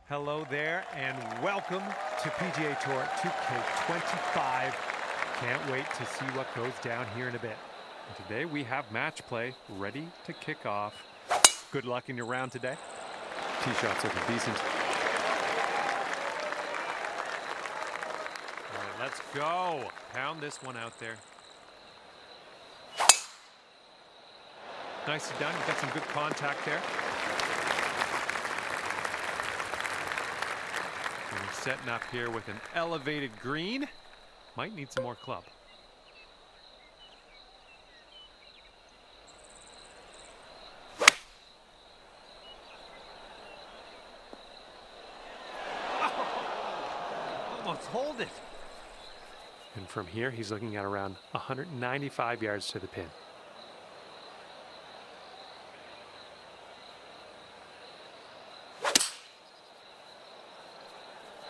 Hello there and welcome to PGA Tour 2K25. Can't wait to see what goes down here in a bit. And today we have match play ready to kick off. Good luck in your round today. Tee shots looking decent. All right, let's go. Pound this one out there. Nicely done. Got some good contact there. We're setting up here with an elevated green. Might need some more club. Oh, almost hold it. And from here, he's looking at around 195 yards to the pin.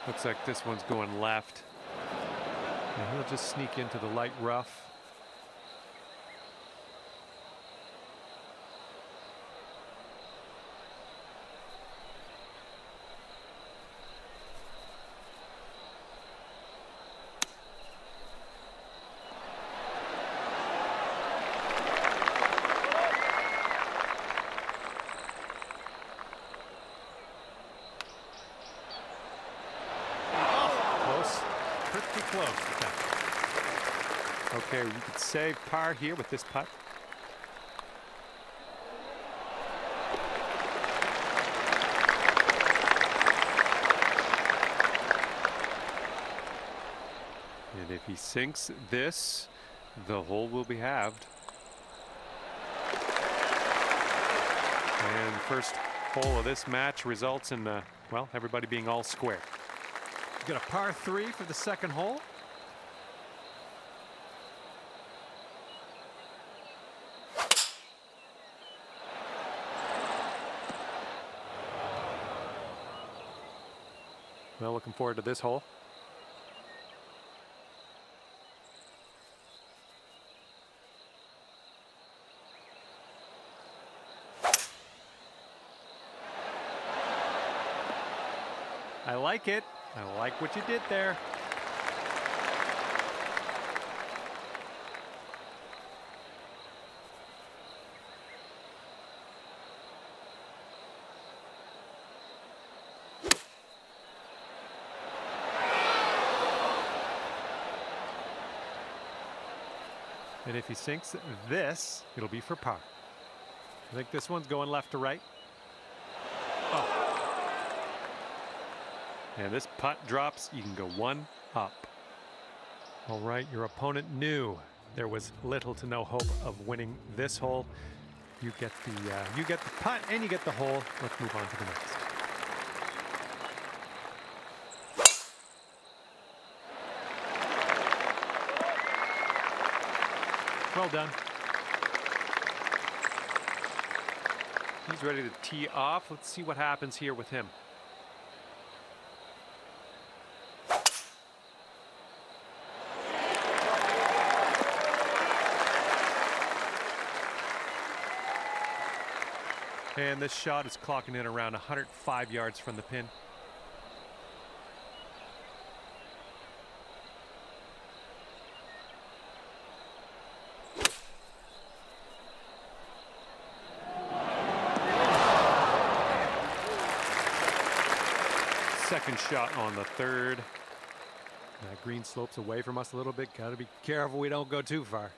Looks like this one's going left. And he'll just sneak into the light rough. Pretty close. Okay, we could save par here with this putt. And if he sinks this, the hole will be halved. And the first hole of this match results in, well, everybody being all square. Got a par 3 for the second hole. Well, looking forward to this hole. I like it. I like what you did there. And if he sinks this, it'll be for par. I think this one's going left to right. Oh. And this putt drops, you can go one up. All right, your opponent knew there was little to no hope of winning this hole. You get the putt and you get the hole. Let's move on to the next. Well done. He's ready to tee off. Let's see what happens here with him. And this shot is clocking in around 105 yards from the pin. Second shot on the third. That green slopes away from us a little bit. Got to be careful we don't go too far.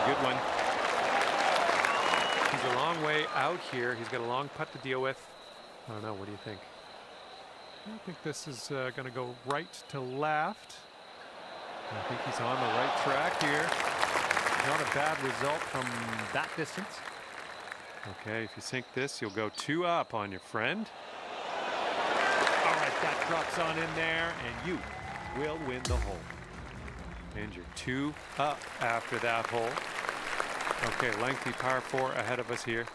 Good one. He's a long way out here. He's got a long putt to deal with. I don't know. What do you think? I think this is going to go right to left. I think he's on the right track here. Not a bad result from that distance. Okay, if you sink this, you'll go 2 up on your friend. All right, that drops on in there, and you will win the hole. And you're 2 up after that hole. Okay, lengthy par 4 ahead of us here.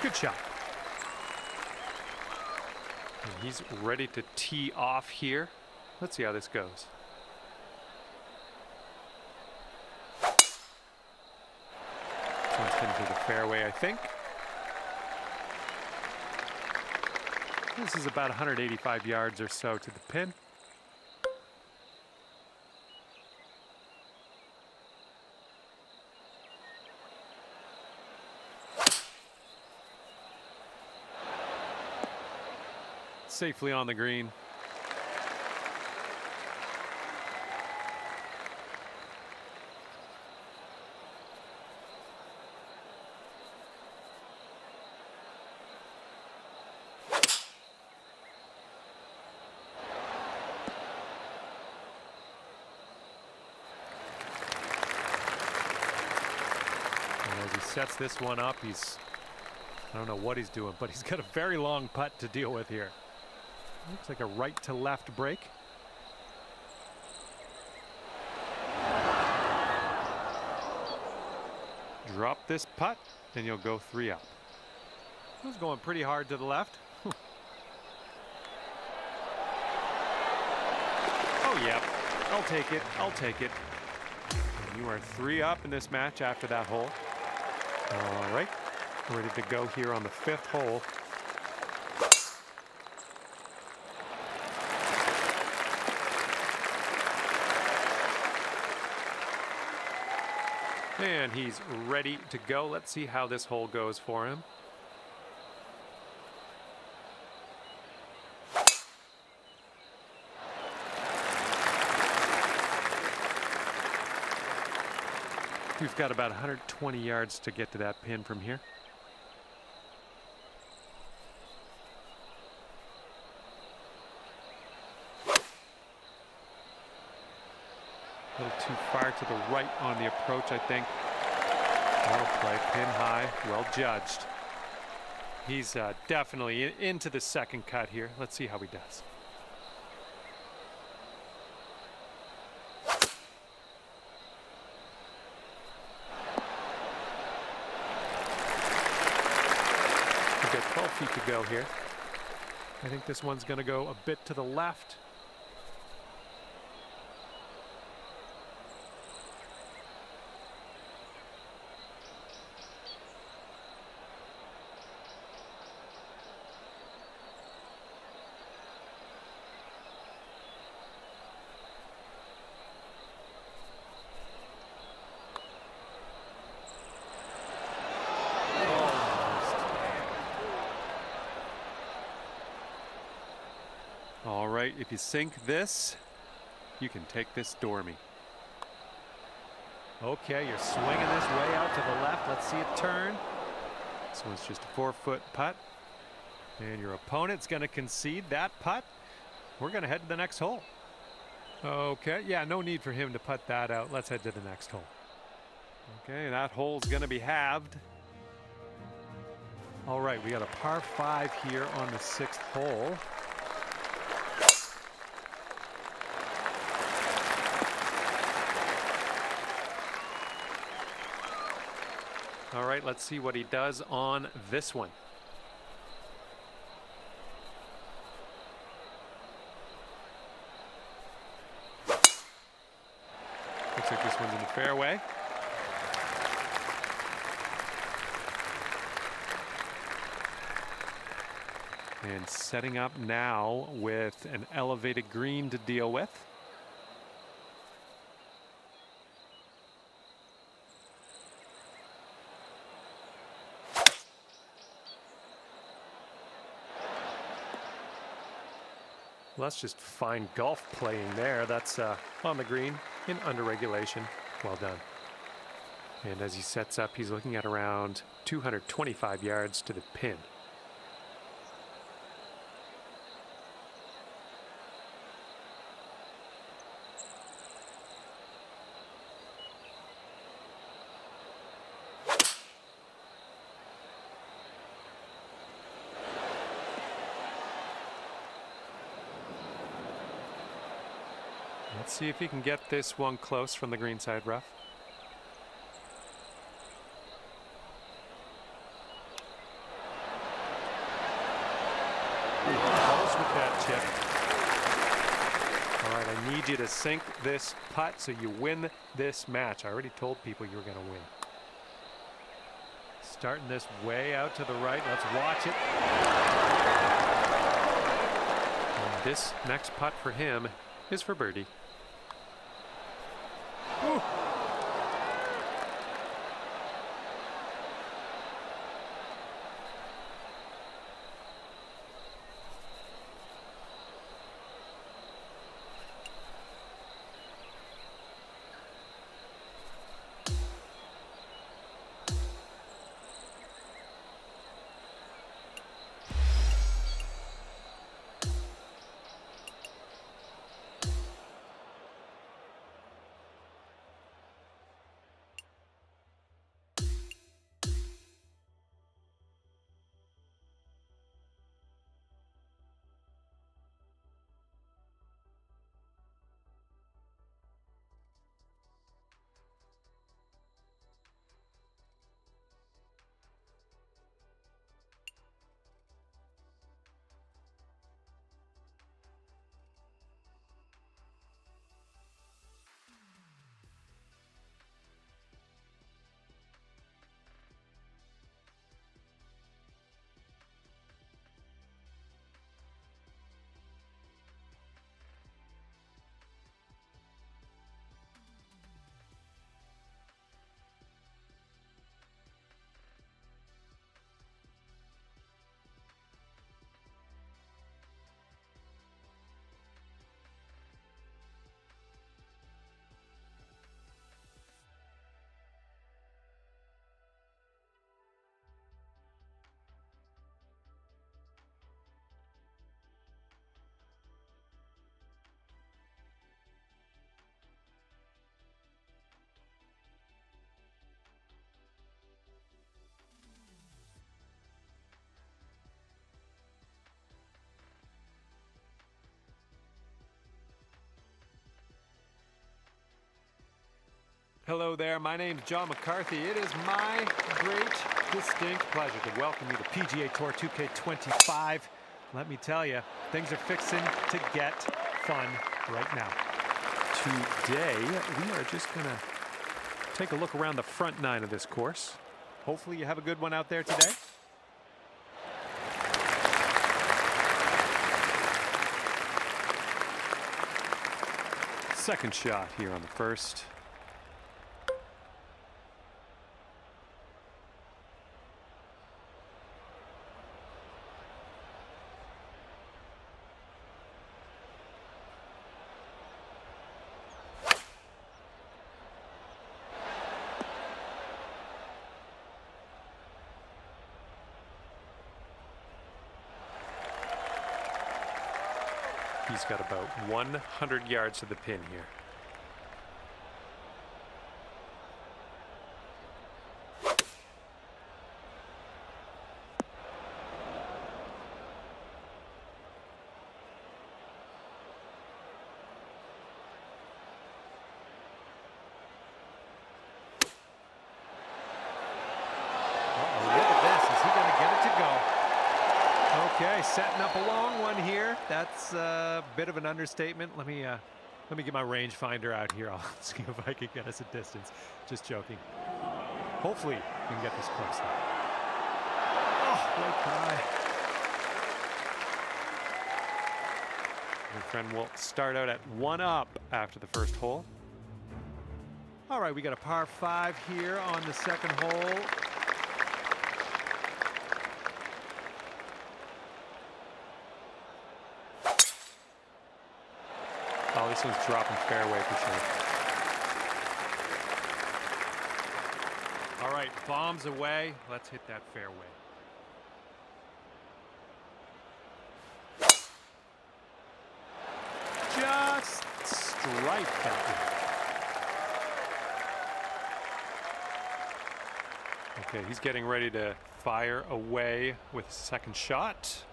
Good shot. And he's ready to tee off here. Let's see how this goes. This one's heading to the fairway, I think. This is about 185 yards or so to the pin. Safely on the green. And as he sets this one up, I don't know what he's doing, but he's got a very long putt to deal with here. Looks like a right to left break. Drop this putt and you'll go 3 up. It was going pretty hard to the left. Oh yeah, I'll take it. I'll take it. And you are 3 up in this match after that hole. All right, ready to go here on the 5th hole. And he's ready to go. Let's see how this hole goes for him. We've got about 120 yards to get to that pin from here. A little too far to the right on the approach, I think. Well played, pin high, well judged. He's definitely into the second cut here. Let's see how he does. We've got 12 feet to go here. I think this one's going to go a bit to the left. All right, if you sink this, you can take this Dormy. Okay, you're swinging this way out to the left. Let's see it turn. This one's just a 4-foot putt. And your opponent's going to concede that putt. We're going to head to the next hole. Okay, yeah, no need for him to putt that out. Let's head to the next hole. Okay, that hole's going to be halved. All right, we got a par 5 here on the 6th hole. All right, let's see what he does on this one. Looks like this one's in the fairway. And setting up now with an elevated green to deal with. Well, that's just fine golf playing there. That's on the green in under regulation. Well done. And as he sets up, he's looking at around 225 yards to the pin. Let's see if he can get this one close from the greenside rough. close with that chip. All right, I need you to sink this putt so you win this match. I already told people you were going to win. Starting this way out to the right. Let's watch it. And this next putt for him is for birdie. Woo. Hello there, my name is John McCarthy. It is my great, distinct pleasure to welcome you to PGA Tour 2K25. Let me tell you, things are fixing to get fun right now. Today, we are just going to take a look around the front nine of this course. Hopefully you have a good one out there today. Second shot here on the first. He's got about 100 yards to the pin here. Okay, setting up a long one here. That's a bit of an understatement. Let me get my rangefinder out here. I'll see if I can get us a distance. Just joking. Hopefully we can get this close. Oh, right by. My friend will start out at 1 up after the first hole. All right, we got a par 5 here on the second hole. Oh, this one's dropping fairway for sure. All right, bombs away. Let's hit that fairway. Just strike that one. Okay, he's getting ready to fire away with his second shot.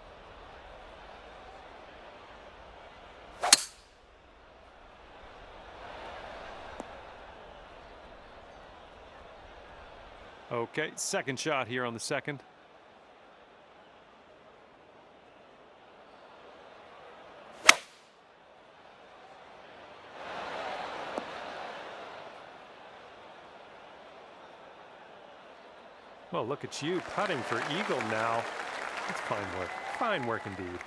Okay, second shot here on the second. Well, look at you putting for eagle now. That's fine work. Fine work indeed.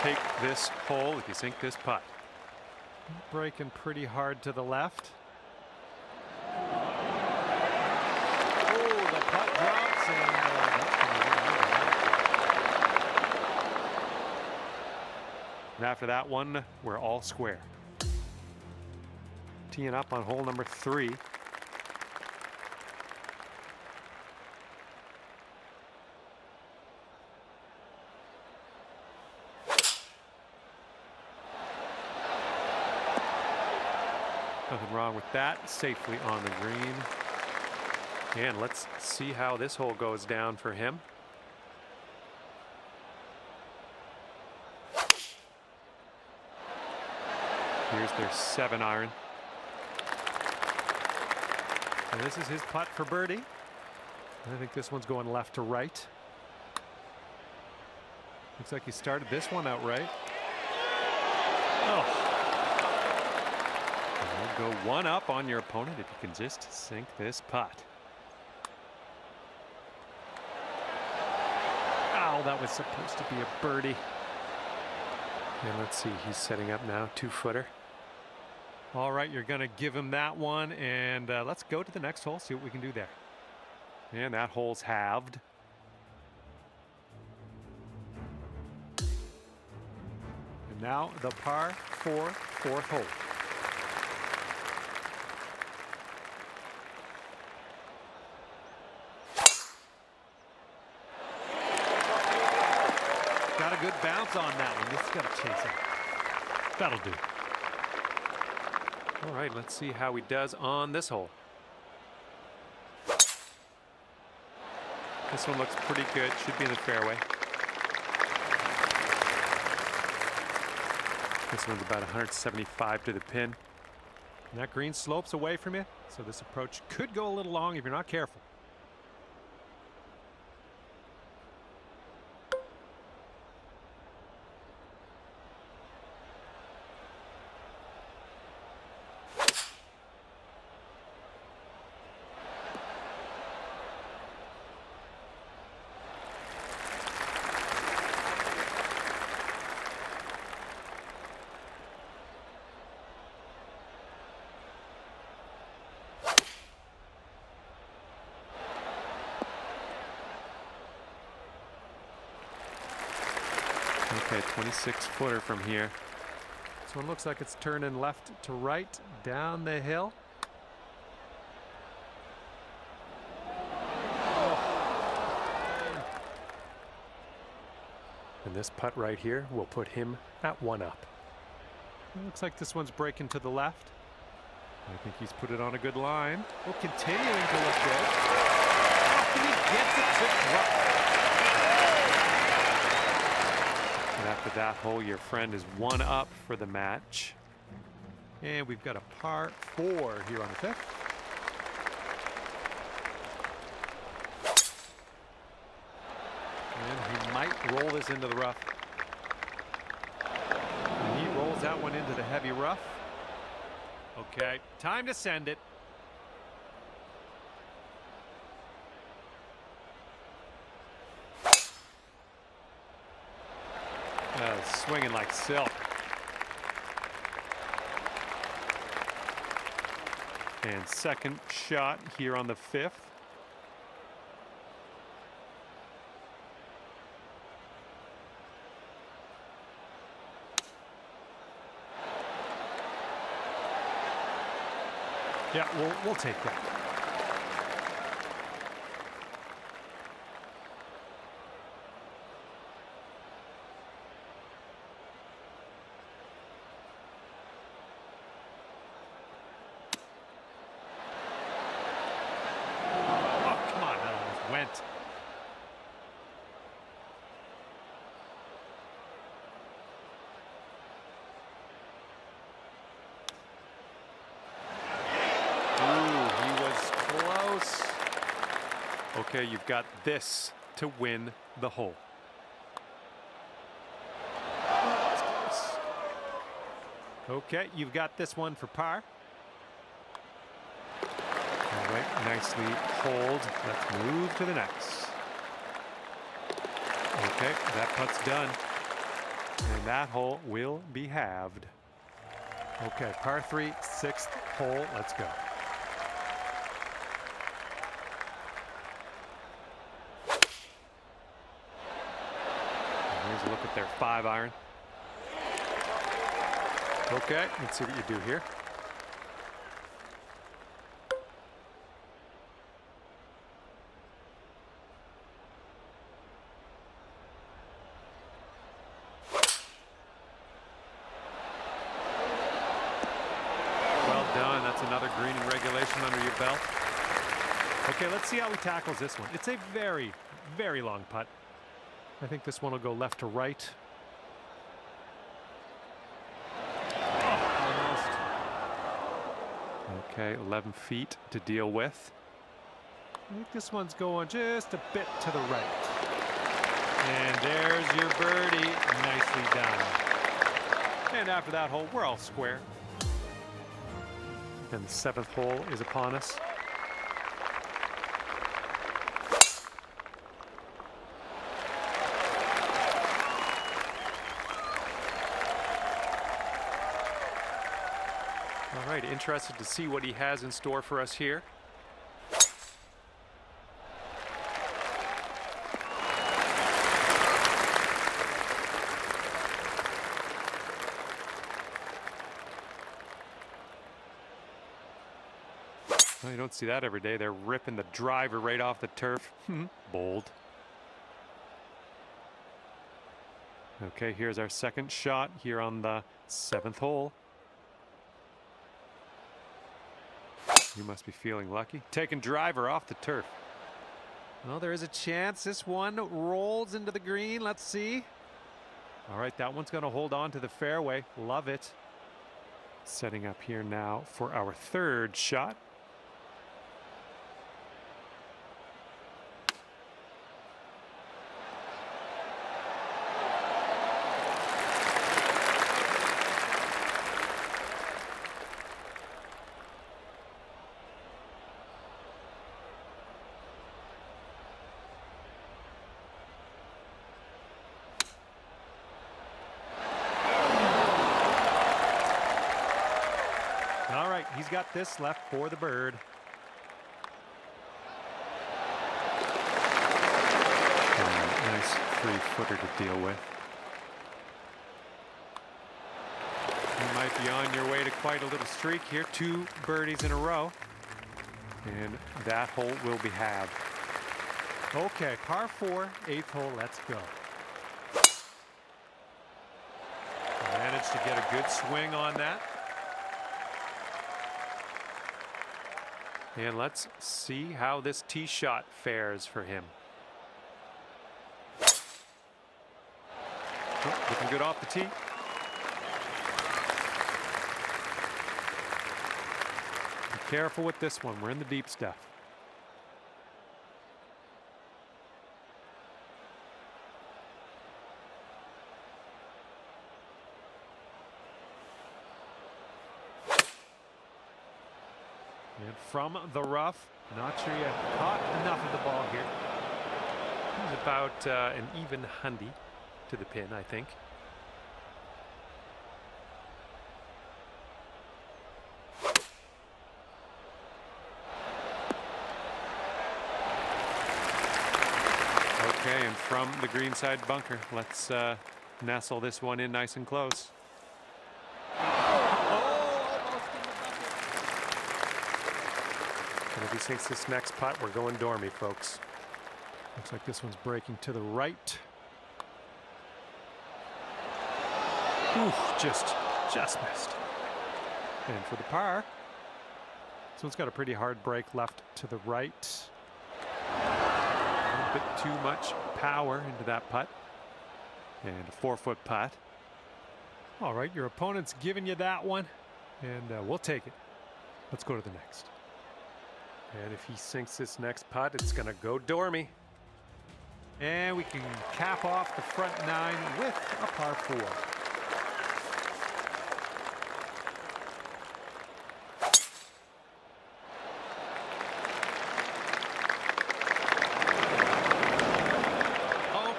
Take this hole if you sink this putt. Breaking pretty hard to the left. Oh, the putt drops and after that one, we're all square. Teeing up on hole number 3. Nothing wrong with that. Safely on the green. And let's see how this hole goes down for him. Here's their 7-iron. And this is his putt for birdie. I think this one's going left to right. Looks like he started this one out right. Oh. Go one up on your opponent if you can just sink this putt. Ow, that was supposed to be a birdie. And let's see, he's setting up now, 2-footer. All right, you're going to give him that one, and let's go to the next hole, see what we can do there. And that hole's halved. And now the par 4 4th hole. Got a good bounce on that one. Just got to chase it. That'll do. All right, let's see how he does on this hole. This one looks pretty good. Should be in the fairway. This one's about 175 to the pin. And that green slopes away from you, so this approach could go a little long if you're not careful. Okay, 26-footer from here. This one looks like it's turning left to right down the hill. Oh. And this putt right here will put him at 1 up. It looks like this one's breaking to the left. I think he's put it on a good line. Well, continuing to look good. And he gets it to drop. And after that hole, your friend is 1 up for the match. And we've got a par 4 here on the 5th. And he might roll this into the rough. And he rolls that one into the heavy rough. Okay, time to send it. Swinging like silk. And second shot here on the 5th. Yeah, we'll take that. Okay, you've got this to win the hole. Okay, you've got this one for par. All right, nicely hold. Let's move to the next. Okay, that putt's done. And that hole will be halved. Okay, par 3, 6th hole. Let's go. And here's a look at their 5-iron. Okay, let's see what you do here. Well done. That's another green in regulation under your belt. Okay, let's see how he tackles this one. It's a very, very long putt. I think this one will go left to right. Okay, 11 feet to deal with. I think this one's going just a bit to the right. And there's your birdie. Nicely done. And after that hole, we're all square. And the 7th hole is upon us. All right, interested to see what he has in store for us here. Well, you don't see that every day. They're ripping the driver right off the turf. Bold. Okay, here's our second shot here on the 7th hole. You must be feeling lucky. Taking driver off the turf. Well, there is a chance this one rolls into the green. Let's see. All right, that one's going to hold on to the fairway. Love it. Setting up here now for our 3rd shot. All right, he's got this left for the bird. Nice 3-footer to deal with. You might be on your way to quite a little streak here. 2 birdies in a row. And that hole will be halved. Okay, par 4, 8th hole, let's go. Managed to get a good swing on that. And let's see how this tee shot fares for him. Oh, looking good off the tee. Be careful with this one. We're in the deep stuff. And from the rough, not sure you caught enough of the ball here. He's about an even hundy to the pin, I think. Okay, and from the greenside bunker, let's nestle this one in nice and close. And if he sinks this next putt, we're going dormy, folks. Looks like this one's breaking to the right. Oof, just missed. And for the par, this one's got a pretty hard break left to the right. A bit too much power into that putt. And a 4-foot putt. All right, your opponent's giving you that one, and we'll take it. Let's go to the next. And if he sinks this next putt, it's going to go dormy. And we can cap off the front nine with a par 4.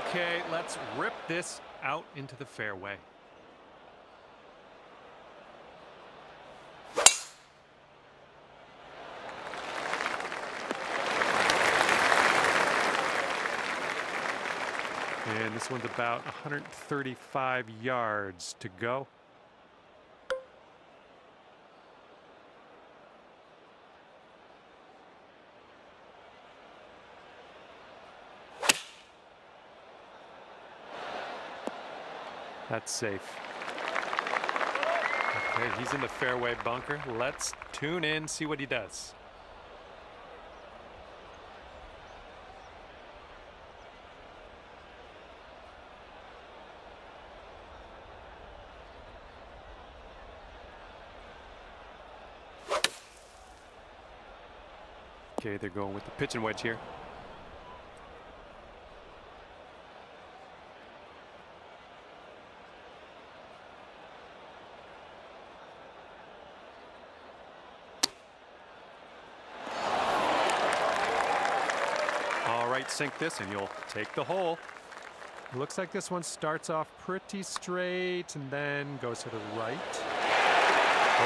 Okay, let's rip this out into the fairway. And this one's about 135 yards to go. That's safe. Okay, he's in the fairway bunker. Let's tune in, see what he does. Okay, they're going with the pitching wedge here. All right, sink this and you'll take the hole. It looks like this one starts off pretty straight and then goes to the right.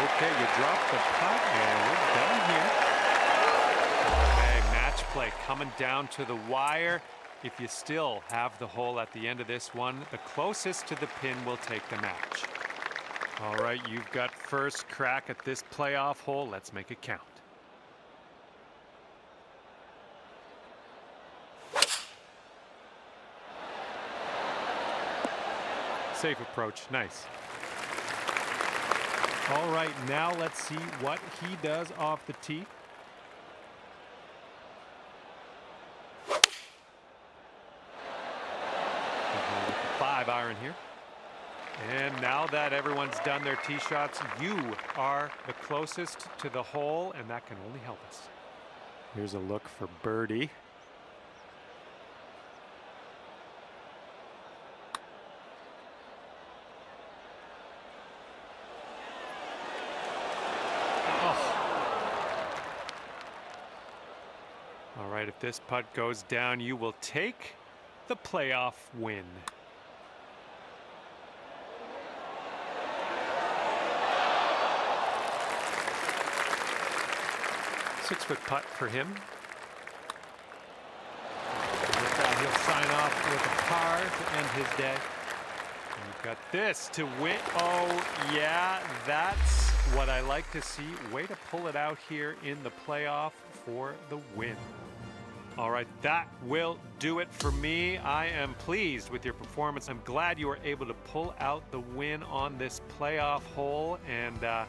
Okay, you drop the putt and we're done here. Okay, match play coming down to the wire. If you still have the hole at the end of this one, the closest to the pin will take the match. All right, you've got first crack at this playoff hole. Let's make it count. Safe approach, nice. All right, now let's see what he does off the tee. With the 5-iron here. And now that everyone's done their tee shots, you are the closest to the hole, and that can only help us. Here's a look for birdie. All right, if this putt goes down, you will take the playoff win. Six-foot putt for him. And with that, he'll sign off with a par to end his day. And you've got this to win. Oh, yeah, that's what I like to see. Way to pull it out here in the playoff for the win. All right, that will do it for me. I am pleased with your performance. I'm glad you were able to pull out the win on this playoff hole. And, I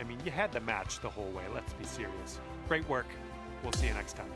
mean, you had the match the whole way. Let's be serious. Great work. We'll see you next time.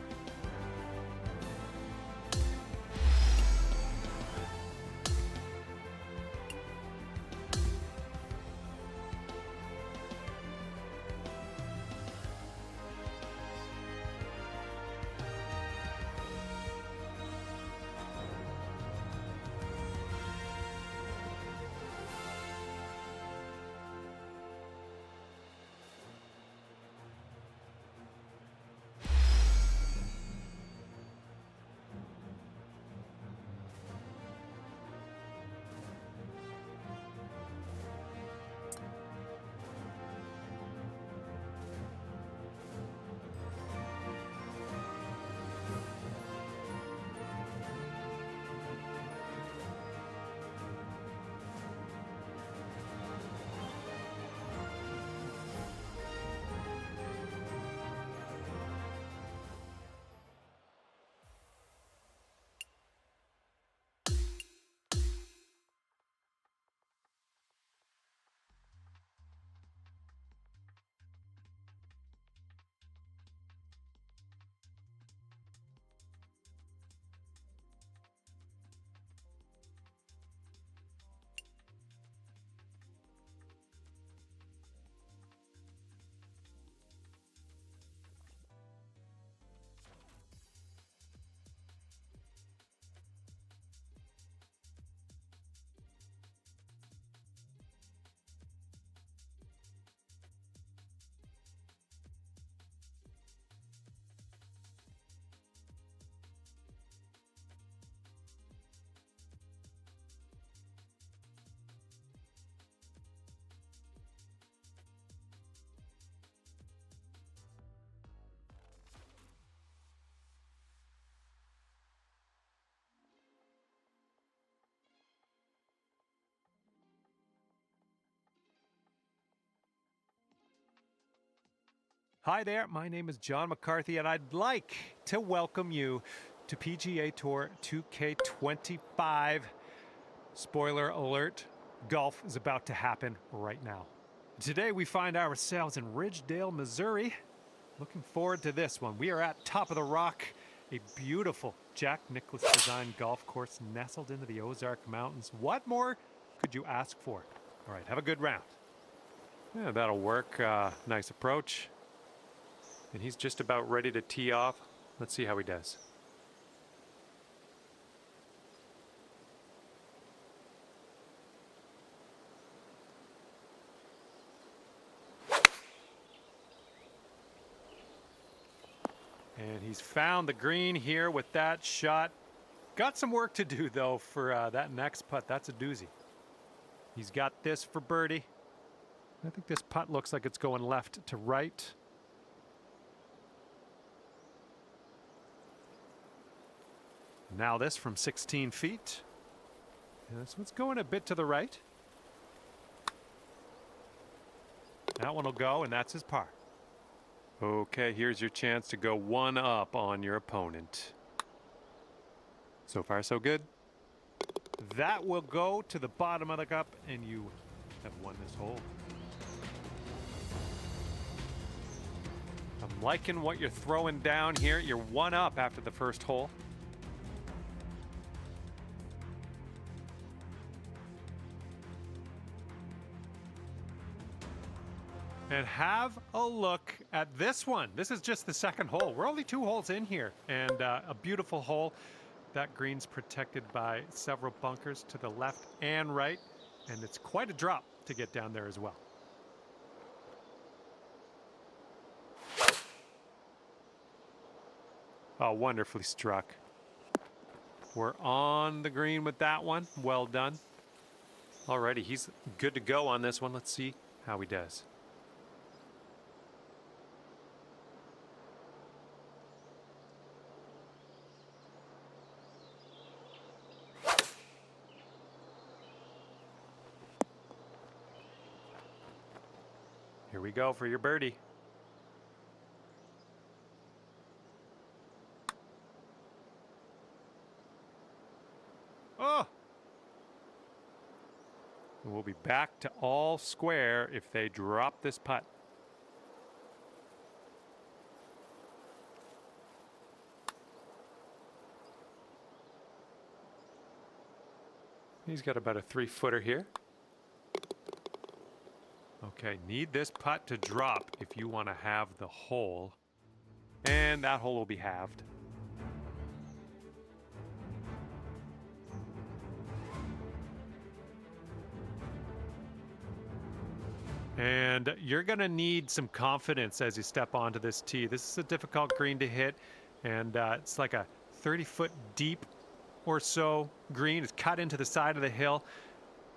Hi there, my name is John McCarthy, and I'd like to welcome you to PGA Tour 2K25. Spoiler alert, golf is about to happen right now. Today we find ourselves in Ridgedale, Missouri. Looking forward to this one. We are at Top of the Rock, a beautiful Jack Nicklaus designed golf course nestled into the Ozark Mountains. What more could you ask for? All right, have a good round. Yeah, that'll work. Nice approach. And he's just about ready to tee off. Let's see how he does. And he's found the green here with that shot. Got some work to do, though, for that next putt. That's a doozy. He's got this for birdie. I think this putt looks like it's going left to right. Now this from 16 feet. And this one's going a bit to the right. That one will go, and that's his par. Okay, here's your chance to go one up on your opponent. So far, so good. That will go to the bottom of the cup, and you have won this hole. I'm liking what you're throwing down here. You're one up after the first hole. And have a look at this one. This is just the second hole. We're only 2 holes in here, and a beautiful hole. That green's protected by several bunkers to the left and right, and it's quite a drop to get down there as well. Oh, wonderfully struck. We're on the green with that one. Well done. Alrighty, he's good to go on this one. Let's see how he does. Here we go for your birdie. Oh! We'll be back to all square if they drop this putt. He's got about a 3-footer here. Okay, need this putt to drop if you want to have the hole. And that hole will be halved. And you're going to need some confidence as you step onto this tee. This is a difficult green to hit, and it's like a 30-foot deep or so green. It's cut into the side of the hill.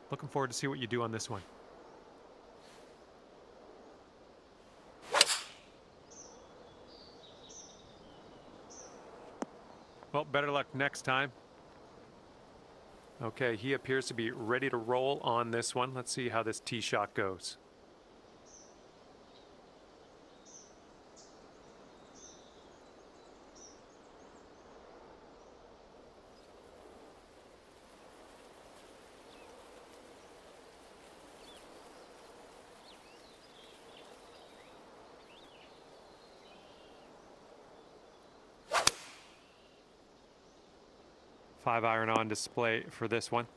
Looking forward to see what you do on this one. Well, better luck next time. Okay, he appears to be ready to roll on this one. Let's see how this tee shot goes. Five-iron on display for this one.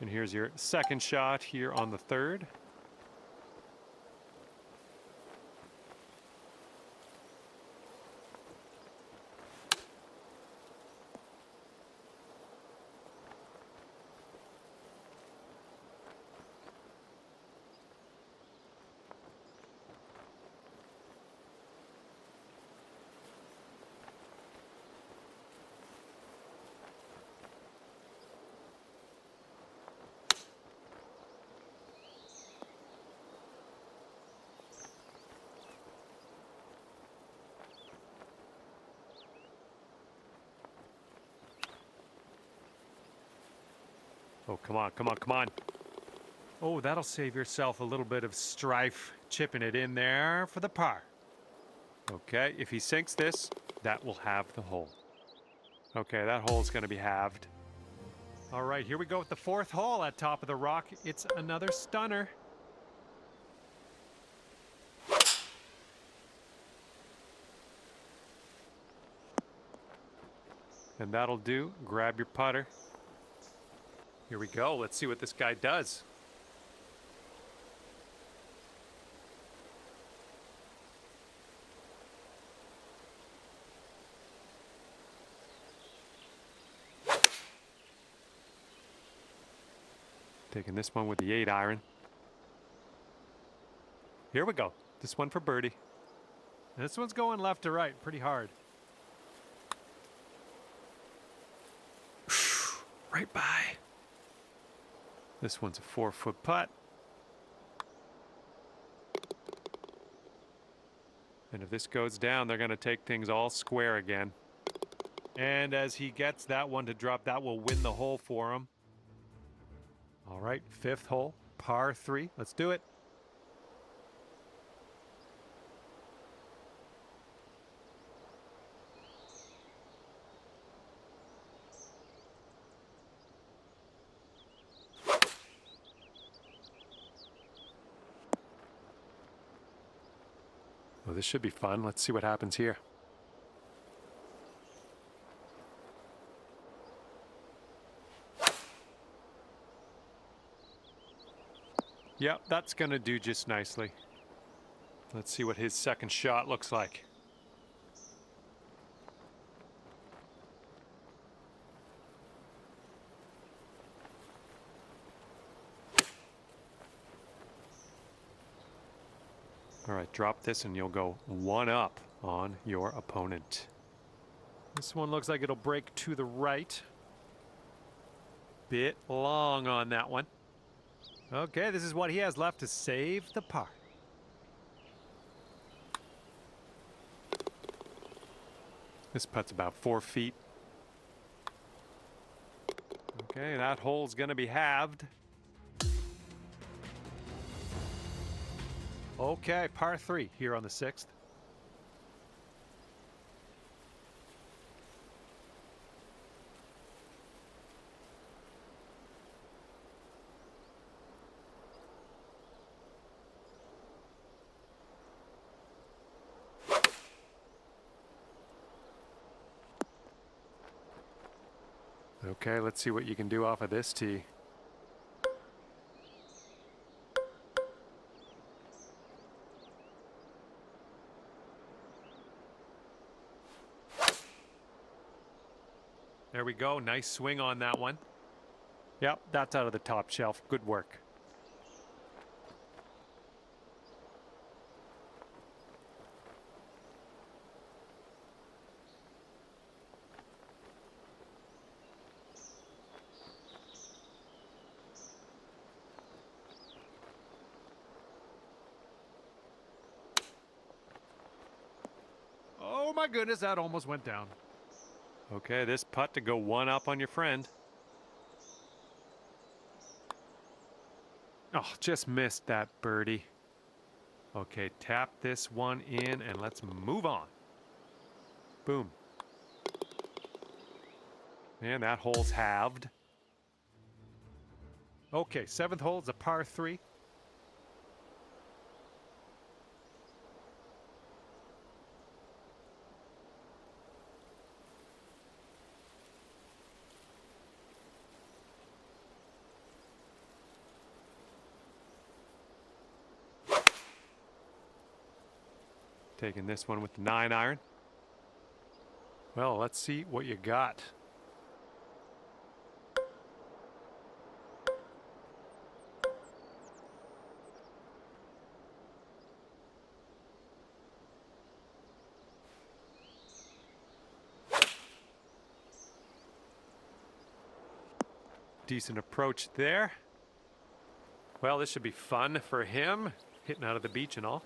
And here's your second shot here on the third. Oh, come on, come on, come on. Oh, that'll save yourself a little bit of strife, chipping it in there for the par. Okay, if he sinks this, that will halve the hole. Okay, that hole's going to be halved. All right, here we go with the fourth hole at Top of the Rock. It's another stunner. And that'll do. Grab your putter. Here we go. Let's see what this guy does. Taking this one with the 8-iron. Here we go. This one for birdie. And this one's going left to right pretty hard. Right by. This one's a 4-foot putt. And if this goes down, they're going to take things all square again. And as he gets that one to drop, that will win the hole for him. All right, fifth hole, par 3. Let's do it. Well, this should be fun. Let's see what happens here. Yep, that's going to do just nicely. Let's see what his second shot looks like. All right, drop this and you'll go 1 up on your opponent. This one looks like it'll break to the right. Bit long on that one. Okay, this is what he has left to save the par. This putt's about 4 feet. Okay, that hole's gonna be halved. Okay, par 3 here on the 6th. Okay, let's see what you can do off of this tee. There we go. Nice swing on that one. Yep, that's out of the top shelf. Good work. Oh my goodness, that almost went down. Okay, this putt to go 1 up on your friend. Oh, just missed that birdie. Okay, tap this one in and let's move on. Boom. And that hole's halved. Okay, 7th hole is a par 3. Taking this one with the 9-iron. Well, let's see what you got. Decent approach there. Well, this should be fun for him, hitting out of the beach and all.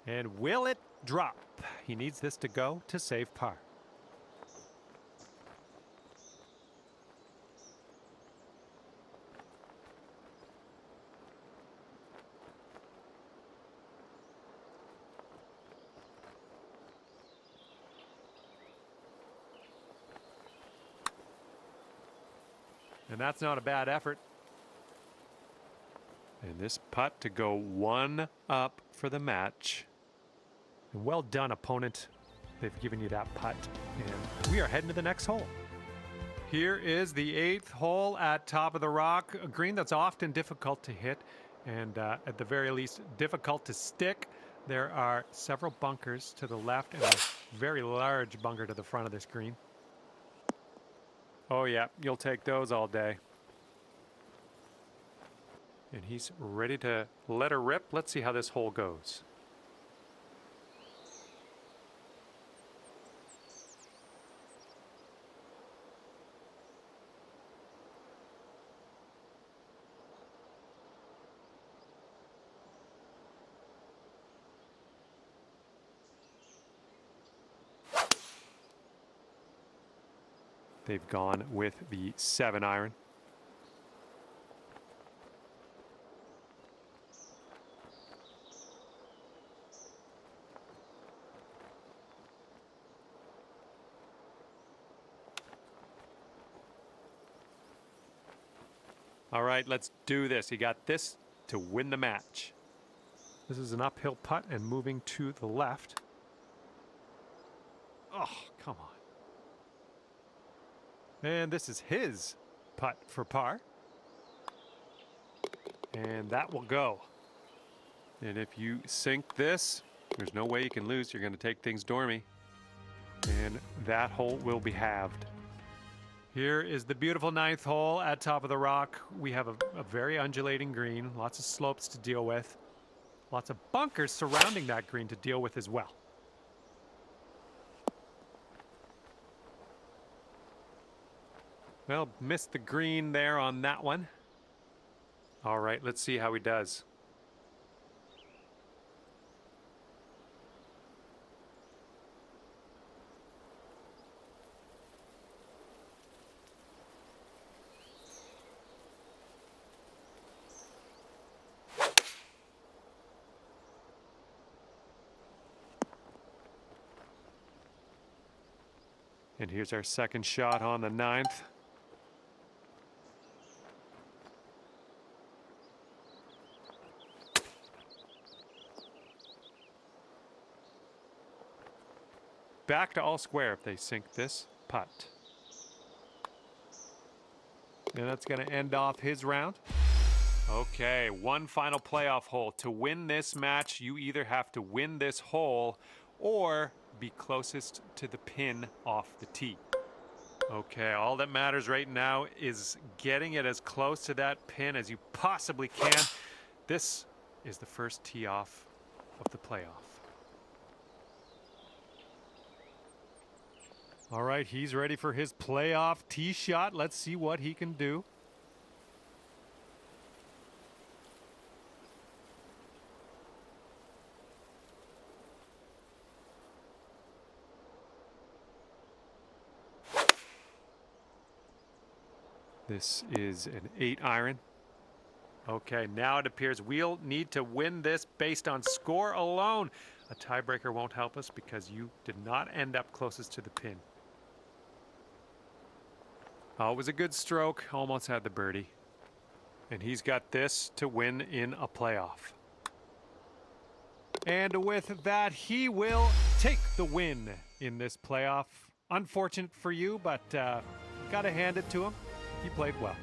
And will it drop? He needs this to go to save par. And that's not a bad effort. And this putt to go 1 up for the match. And well done, opponent. They've given you that putt. And we are heading to the next hole. Here is the 8th hole at Top of the Rock. A green that's often difficult to hit and at the very least difficult to stick. There are several bunkers to the left and a very large bunker to the front of this green. Oh yeah, you'll take those all day. And he's ready to let her rip. Let's see how this hole goes. They've gone with the 7-iron. All right, let's do this. He got this to win the match. This is an uphill putt and moving to the left. Oh, come on. And this is his putt for par. And that will go. And if you sink this, there's no way you can lose. You're going to take things dormy. And that hole will be halved. Here is the beautiful 9th hole at Top of the Rock. We have a very undulating green, lots of slopes to deal with, lots of bunkers surrounding that green to deal with as well. Well, missed the green there on that one. All right, let's see how he does. And here's our second shot on the 9th. Back to all square if they sink this putt. And that's going to end off his round. Okay, one final playoff hole. To win this match, you either have to win this hole or be closest to the pin off the tee. Okay, all that matters right now is getting it as close to that pin as you possibly can. This is the first tee off of the playoff. All right, he's ready for his playoff tee shot. Let's see what he can do. This is an 8-iron. Okay, now it appears we'll need to win this based on score alone. A tiebreaker won't help us because you did not end up closest to the pin. Oh, it was a good stroke. Almost had the birdie. And he's got this to win in a playoff. And with that, he will take the win in this playoff. Unfortunate for you, but gotta hand it to him. He played well.